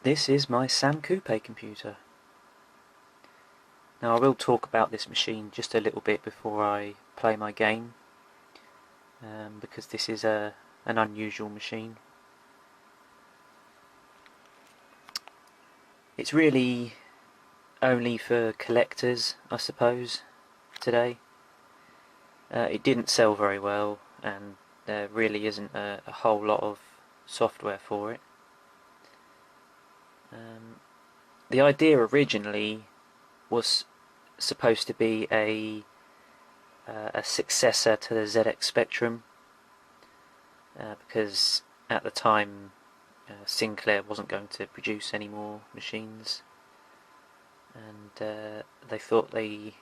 This is my Sam Coupé computer. Now I will talk about this machine just a little bit before I play my game, because this is an unusual machine. It's really only for collectors, I suppose, today. It didn't sell very well, and there really isn't a whole lot of software for it. The idea originally was supposed to be a successor to the ZX Spectrum, because at the time Sinclair wasn't going to produce any more machines, and they thought the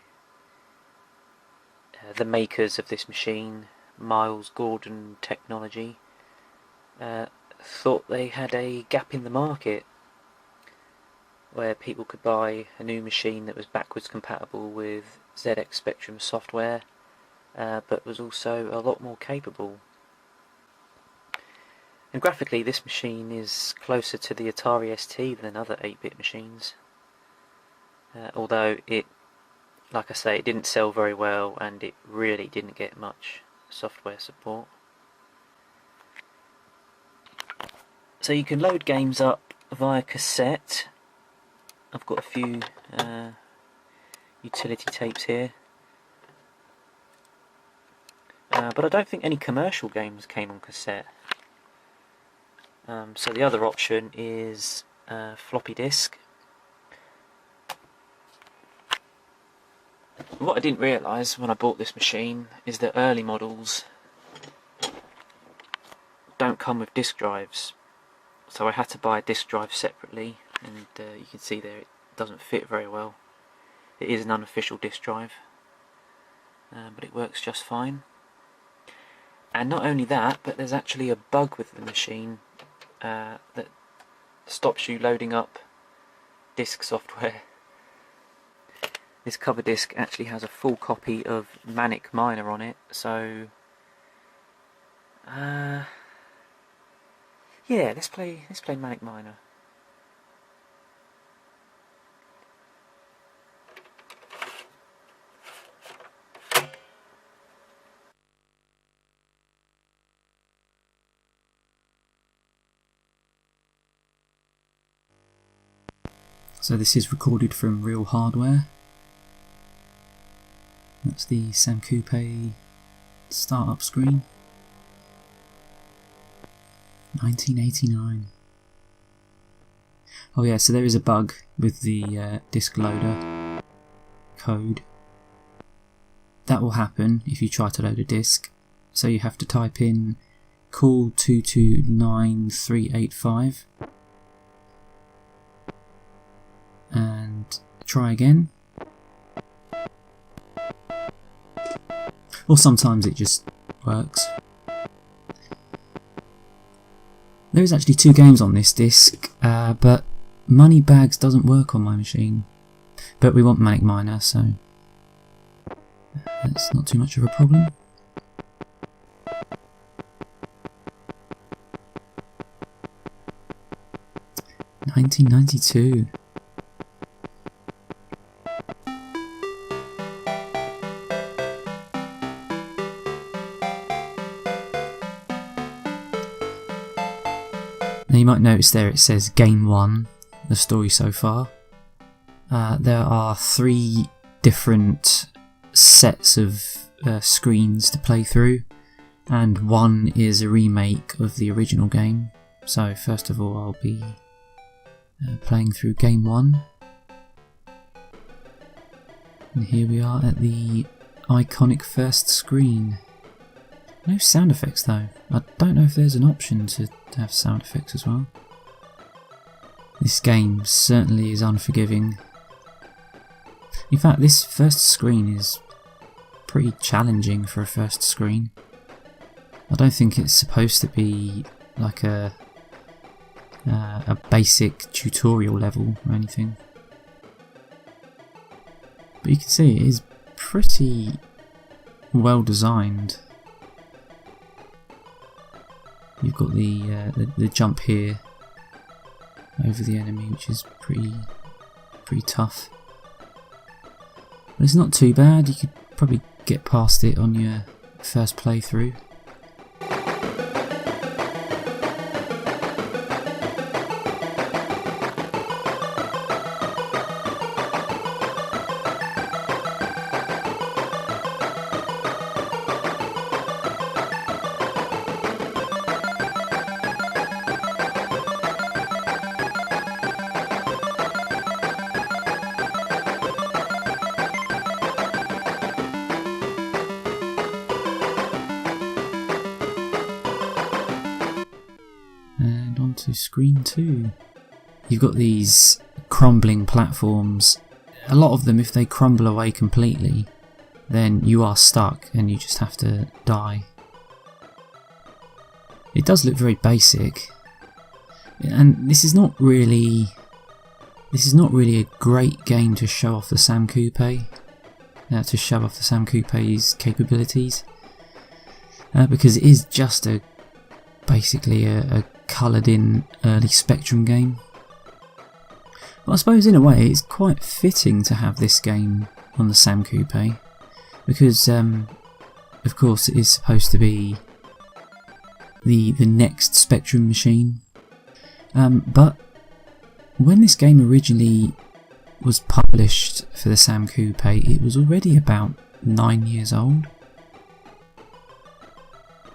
makers of this machine, Miles Gordon Technology, thought they had a gap in the market where people could buy a new machine that was backwards compatible with ZX Spectrum software, but was also a lot more capable. And graphically, this machine is closer to the Atari ST than other 8-bit machines, although it, like I say, it didn't sell very well and it really didn't get much software support. So you can load games up via cassette. I've got a few utility tapes here, but I don't think any commercial games came on cassette. So the other option is floppy disk. What I didn't realise when I bought this machine is that early models don't come with disk drives, so I had to buy a disk drive separately, and you can see there it doesn't fit very well. It is an unofficial disk drive, but it works just fine. And not only that, but there's actually a bug with the machine that stops you loading up disk software. This cover disc actually has a full copy of Manic Miner on it, so yeah, let's play Manic Miner. So this is recorded from real hardware. That's the Sam Coupé startup screen. 1989. Oh yeah, so there is a bug with the disk loader code. That will happen if you try to load a disk. So you have to type in call 229385 and try again. Or sometimes it just works. There is actually 2 games on this disc, but Moneybags doesn't work on my machine. But we want Manic Miner, so that's not too much of a problem. (1992). Now you might notice there it says Game 1, the story so far. There are 3 different sets of screens to play through, and one is a remake of the original game. So first of all I'll be playing through Game 1. And here we are at the iconic first screen. No sound effects though. I don't know if there's an option to have sound effects as well. This game certainly is unforgiving. In fact, this first screen is pretty challenging for a first screen. I don't think it's supposed to be like a basic tutorial level or anything. But you can see it is pretty well designed. You've got the jump here over the enemy, which is pretty tough. But it's not too bad. You could probably get past it on your first playthrough. And on to screen 2. You've got these crumbling platforms. A lot of them, if they crumble away completely, then you are stuck and you just have to die. It does look very basic, and this is not really a great game to show off the Sam Coupé, Coupe's capabilities, because it is just basically a coloured in early Spectrum game. But I suppose in a way it's quite fitting to have this game on the Sam Coupé, because of course it is supposed to be the next Spectrum machine. But when this game originally was published for the Sam Coupé, it was already about 9 years old.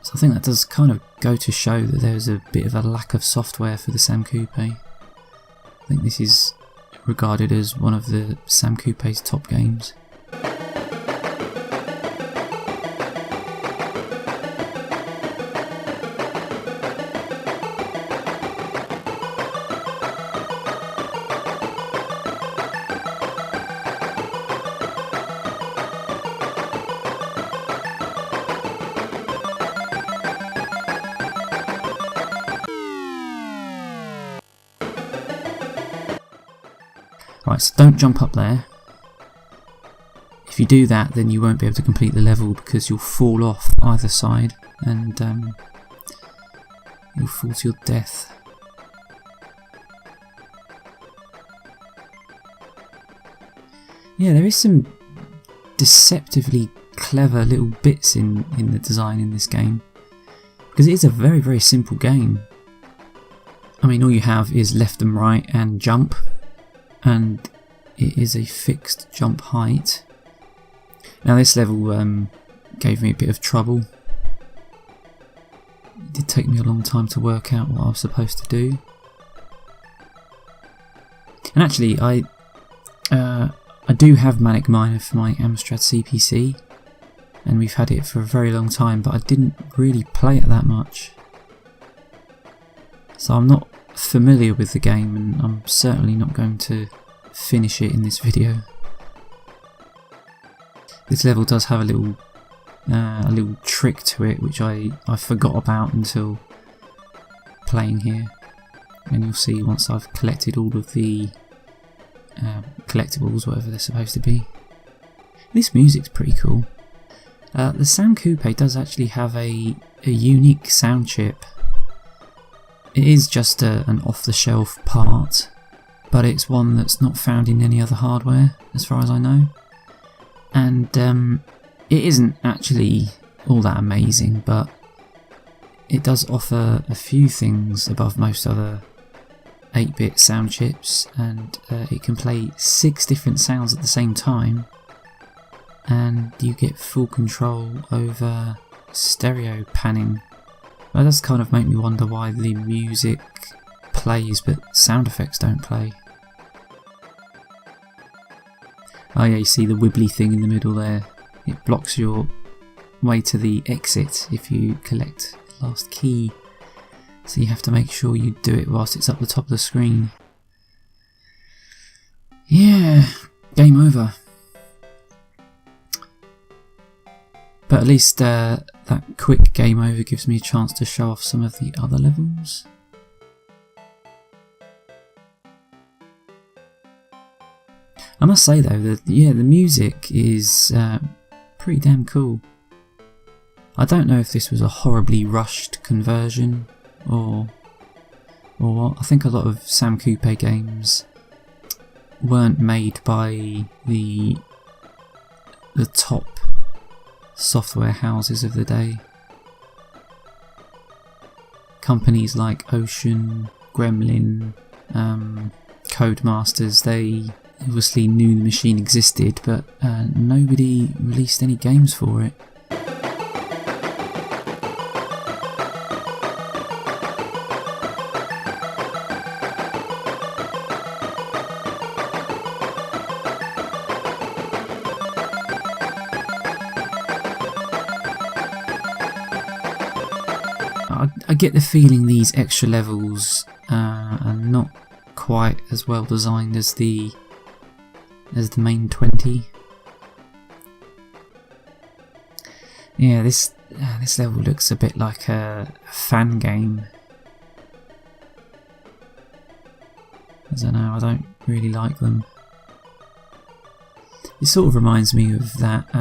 So I think that does kind of go to show that there's a bit of a lack of software for the Sam Coupé. I think this is regarded as one of the Sam Coupé's top games. Right, so don't jump up there. If you do that, then you won't be able to complete the level because you'll fall off either side and you'll fall to your death. Yeah, there is some deceptively clever little bits in the design in this game, because it is a very, very simple game. I mean, all you have is left and right and jump, and it is a fixed jump height. Now this level gave me a bit of trouble. It did take me a long time to work out what I was supposed to do. And actually I do have Manic Miner for my Amstrad CPC, and we've had it for a very long time, but I didn't really play it that much. So I'm not familiar with the game, and I'm certainly not going to finish it in this video. This level does have a little trick to it, which I forgot about until playing here, and you'll see once I've collected all of the collectibles, whatever they're supposed to be. This music's pretty cool. The Sam Coupé does actually have a unique sound chip. It is just an off-the-shelf part, but it's one that's not found in any other hardware, as far as I know. And it isn't actually all that amazing, but it does offer a few things above most other 8-bit sound chips, and it can play 6 different sounds at the same time, and you get full control over stereo panning. That does kind of make me wonder why the music plays but sound effects don't play. Oh yeah, you see the wibbly thing in the middle there? It blocks your way to the exit if you collect the last key. So you have to make sure you do it whilst it's up the top of the screen. Yeah, game over. But at least that quick game over gives me a chance to show off some of the other levels. I must say though that the music is pretty damn cool. I don't know if this was a horribly rushed conversion or or I think a lot of Sam Coupé games weren't made by the top software houses of the day. Companies like Ocean, Gremlin, Codemasters, they obviously knew the machine existed, but nobody released any games for it. I get the feeling these extra levels are not quite as well designed as the main 20. Yeah, this level looks a bit like a fan game. I don't know, I don't really like them. It sort of reminds me of that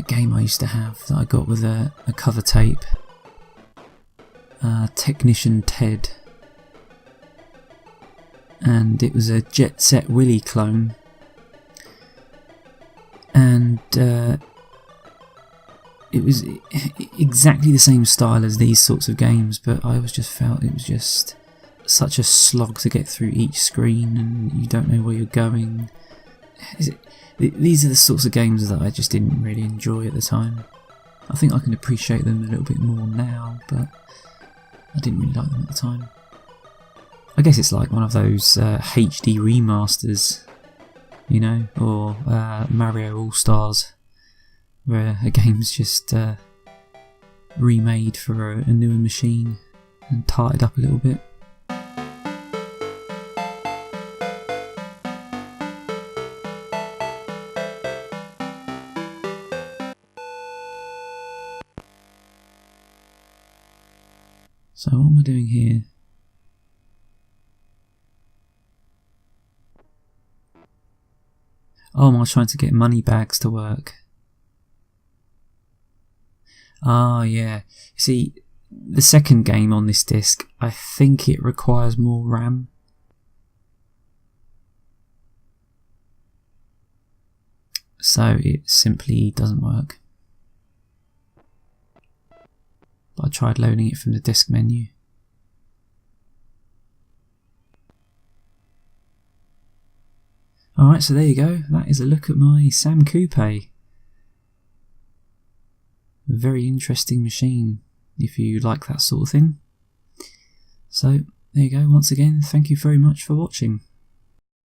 game I used to have that I got with a cover tape. Technician Ted, and it was a Jet Set Willy clone, and it was exactly the same style as these sorts of games, but I just felt it was just such a slog to get through each screen, and you don't know where you're going. These are the sorts of games that I just didn't really enjoy at the time. I think I can appreciate them a little bit more now, but I didn't really like them at the time. I guess it's like one of those HD remasters, you know, or Mario All-Stars, where a game's just remade for a newer machine and tarted up a little bit. So what am I doing here? Oh, am I trying to get money bags to work? Ah, yeah. See, the second game on this disc, I think it requires more RAM. So it simply doesn't work. But I tried loading it from the disk menu. Alright, so there you go. That is a look at my Sam Coupé. A very interesting machine, if you like that sort of thing. So, there you go. Once again, thank you very much for watching.